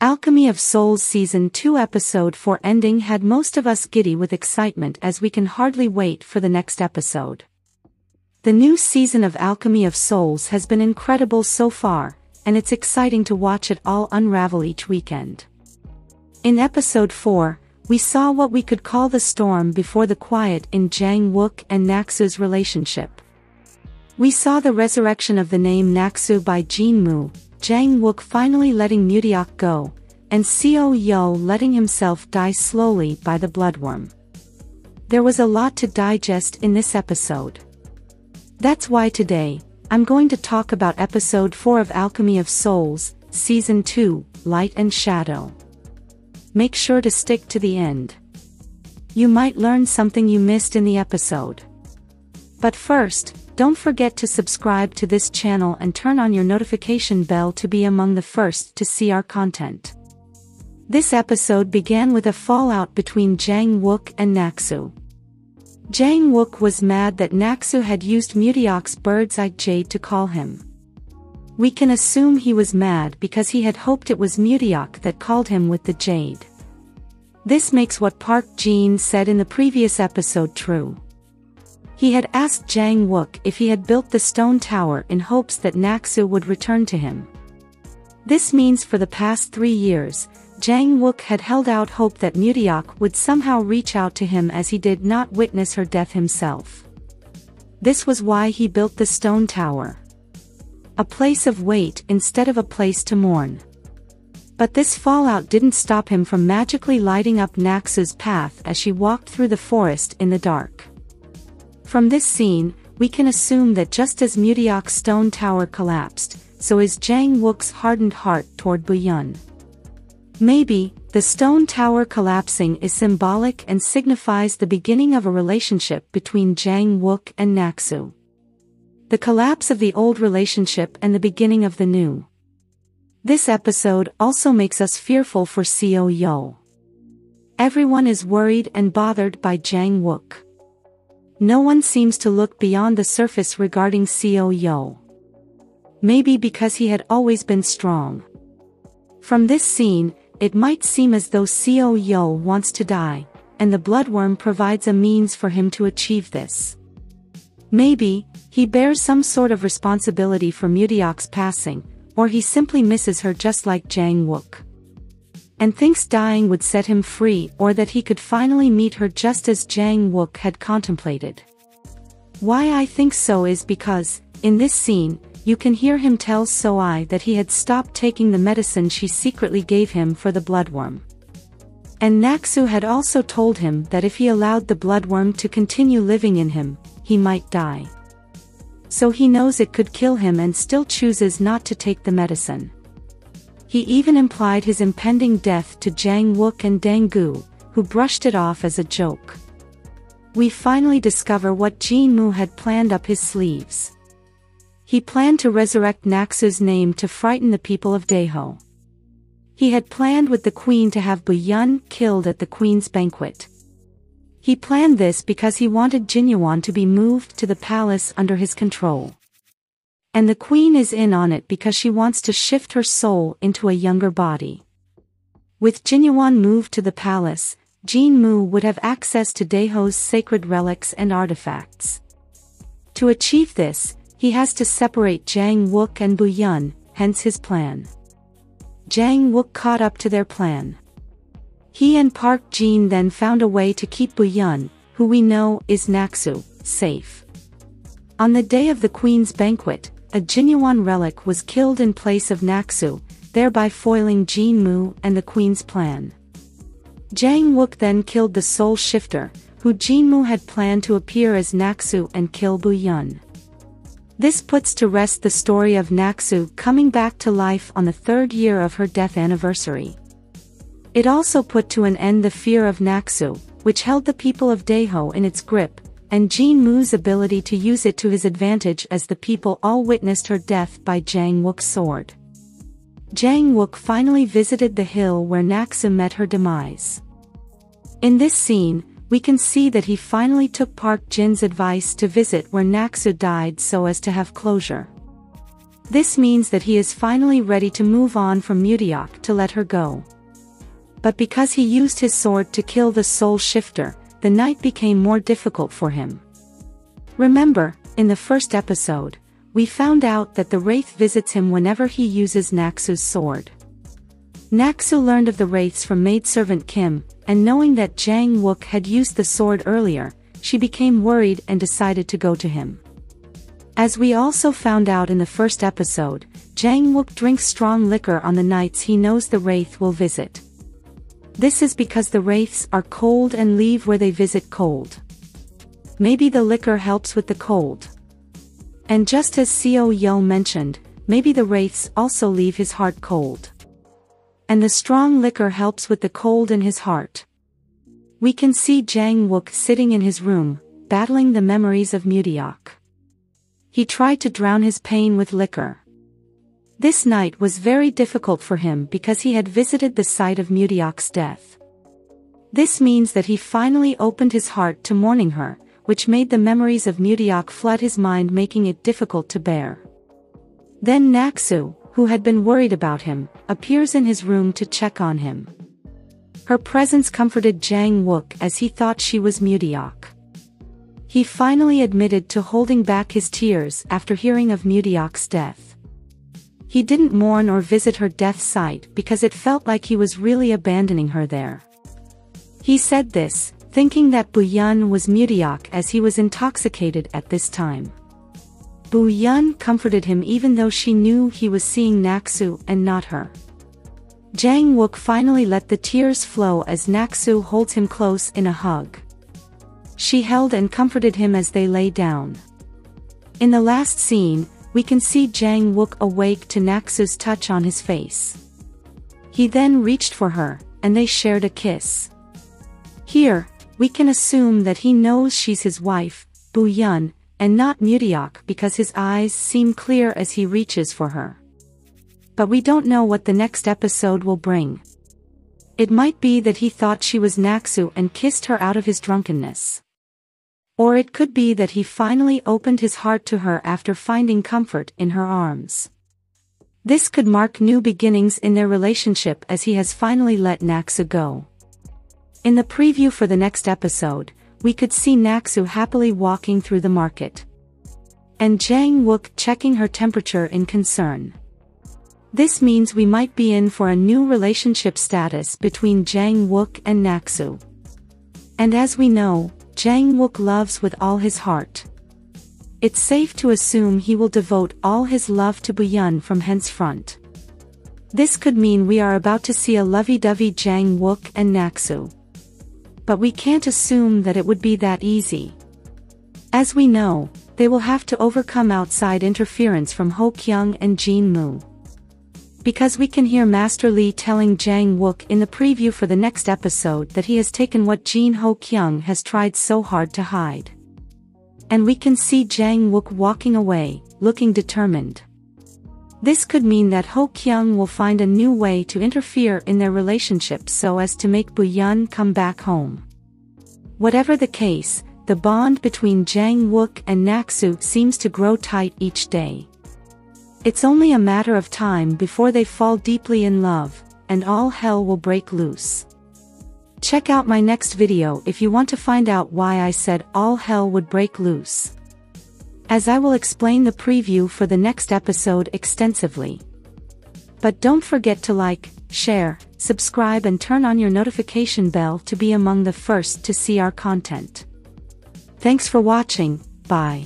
Alchemy of Souls Season 2 Episode 4 ending had most of us giddy with excitement as we can hardly wait for the next episode. The new season of Alchemy of Souls has been incredible so far, and it's exciting to watch it all unravel each weekend. In Episode 4, we saw what we could call the storm before the quiet in Jang Wook and Naksu's relationship. We saw the resurrection of the name Naksu by Jin Mu, Jang Wook finally letting Mudeok go, and Seo Yul letting himself die slowly by the bloodworm. There was a lot to digest in this episode. That's why today, I'm going to talk about Episode 4 of Alchemy of Souls, Season 2, Light and Shadow. Make sure to stick to the end. You might learn something you missed in the episode. But first, don't forget to subscribe to this channel and turn on your notification bell to be among the first to see our content. This episode began with a fallout between Jang Wook and Naksu. Jang Wook was mad that Naksu had used Mudeok's bird's eye jade to call him. We can assume he was mad because he had hoped it was Mudeok that called him with the jade. This makes what Park Jin said in the previous episode true. He had asked Jang Wook if he had built the stone tower in hopes that Naksu would return to him. This means for the past 3 years, Jang Wook had held out hope that Mudeok would somehow reach out to him as he did not witness her death himself. This was why he built the stone tower. A place of wait instead of a place to mourn. But this fallout didn't stop him from magically lighting up Naksu's path as she walked through the forest in the dark. From this scene, we can assume that just as Mudeok's stone tower collapsed, so is Jang Wook's hardened heart toward Buyun. Maybe, the stone tower collapsing is symbolic and signifies the beginning of a relationship between Jang Wook and Naksu. The collapse of the old relationship and the beginning of the new. This episode also makes us fearful for Seo Yul. Everyone is worried and bothered by Jang Wook. No one seems to look beyond the surface regarding Seo Yul. Maybe because he had always been strong. From this scene, it might seem as though Seo Yul wants to die, and the bloodworm provides a means for him to achieve this. Maybe, he bears some sort of responsibility for Mudeok's passing, or he simply misses her just like Jang Wook. And thinks dying would set him free or that he could finally meet her just as Jang Wook had contemplated. Why I think so is because, in this scene, you can hear him tell Seo that he had stopped taking the medicine she secretly gave him for the bloodworm. And Naksu had also told him that if he allowed the bloodworm to continue living in him, he might die. So he knows it could kill him and still chooses not to take the medicine. He even implied his impending death to Jang Wook and Dangu, who brushed it off as a joke. We finally discover what Jin Mu had planned up his sleeves. He planned to resurrect Naksu's name to frighten the people of Daeho. He had planned with the queen to have Buyun killed at the queen's banquet. He planned this because he wanted Jinyuan to be moved to the palace under his control. And the queen is in on it because she wants to shift her soul into a younger body. With Jinyuan moved to the palace, Jin Mu would have access to Daeho's sacred relics and artifacts. To achieve this, he has to separate Jang Wook and Buyun, hence his plan. Jang Wook caught up to their plan. He and Park Jin then found a way to keep Buyun, who we know is Naksu, safe. On the day of the queen's banquet, a Jinyuan relic was killed in place of Naksu, thereby foiling Jin Mu and the queen's plan. Jang Wook then killed the soul shifter, who Jin Mu had planned to appear as Naksu and kill Buyun. This puts to rest the story of Naksu coming back to life on the 3rd year of her death anniversary. It also put to an end the fear of Naksu, which held the people of Daeho in its grip, and Jin Mu's ability to use it to his advantage as the people all witnessed her death by Jang Wook's sword. Jang Wook finally visited the hill where Naksu met her demise. In this scene, we can see that he finally took Park Jin's advice to visit where Naksu died so as to have closure. This means that he is finally ready to move on from Mudeok to let her go. But because he used his sword to kill the soul shifter, the night became more difficult for him. Remember, in the first episode, we found out that the Wraith visits him whenever he uses Naksu's sword. Naksu learned of the Wraiths from maidservant Kim, and knowing that Jang Wook had used the sword earlier, she became worried and decided to go to him. As we also found out in the first episode, Jang Wook drinks strong liquor on the nights he knows the Wraith will visit. This is because the Wraiths are cold and leave where they visit cold. Maybe the liquor helps with the cold. And just as Seo Yul mentioned, maybe the Wraiths also leave his heart cold. And the strong liquor helps with the cold in his heart. We can see Jang Wook sitting in his room, battling the memories of Mudeok. He tried to drown his pain with liquor. This night was very difficult for him because he had visited the site of Mudeok's death. This means that he finally opened his heart to mourning her, which made the memories of Mudeok flood his mind, making it difficult to bear. Then Naksu, who had been worried about him, appears in his room to check on him. Her presence comforted Jang Wook as he thought she was Mudeok. He finally admitted to holding back his tears after hearing of Mudeok's death. He didn't mourn or visit her death site because it felt like he was really abandoning her there. He said this, thinking that Bu-yeon was Mudeok as he was intoxicated at this time. Bu-yeon comforted him even though she knew he was seeing Naksu and not her. Jang Wook finally let the tears flow as Naksu holds him close in a hug. She held and comforted him as they lay down. In the last scene, we can see Jang Wook awake to Naksu's touch on his face. He then reached for her, and they shared a kiss. Here, we can assume that he knows she's his wife, Bu-yeon, and not Mudeok because his eyes seem clear as he reaches for her. But we don't know what the next episode will bring. It might be that he thought she was Naksu and kissed her out of his drunkenness. Or it could be that he finally opened his heart to her after finding comfort in her arms. This could mark new beginnings in their relationship as he has finally let Naksu go. In the preview for the next episode, we could see Naksu happily walking through the market. And Jang Wook checking her temperature in concern. This means we might be in for a new relationship status between Jang Wook and Naksu. And as we know, Jang Wook loves with all his heart. It's safe to assume he will devote all his love to Bu-yeon from henceforth. This could mean we are about to see a lovey-dovey Jang Wook and Naksu. But we can't assume that it would be that easy. As we know, they will have to overcome outside interference from Ho Kyung and Jin Mu. Because we can hear Master Lee telling Jang Wook in the preview for the next episode that he has taken what Jin Ho Kyung has tried so hard to hide. And we can see Jang Wook walking away, looking determined. This could mean that Ho Kyung will find a new way to interfere in their relationship so as to make Bu-yeon come back home. Whatever the case, the bond between Jang Wook and Naksu seems to grow tight each day. It's only a matter of time before they fall deeply in love, and all hell will break loose. Check out my next video if you want to find out why I said all hell would break loose, as I will explain the preview for the next episode extensively. But don't forget to like, share, subscribe and turn on your notification bell to be among the first to see our content. Thanks for watching, bye.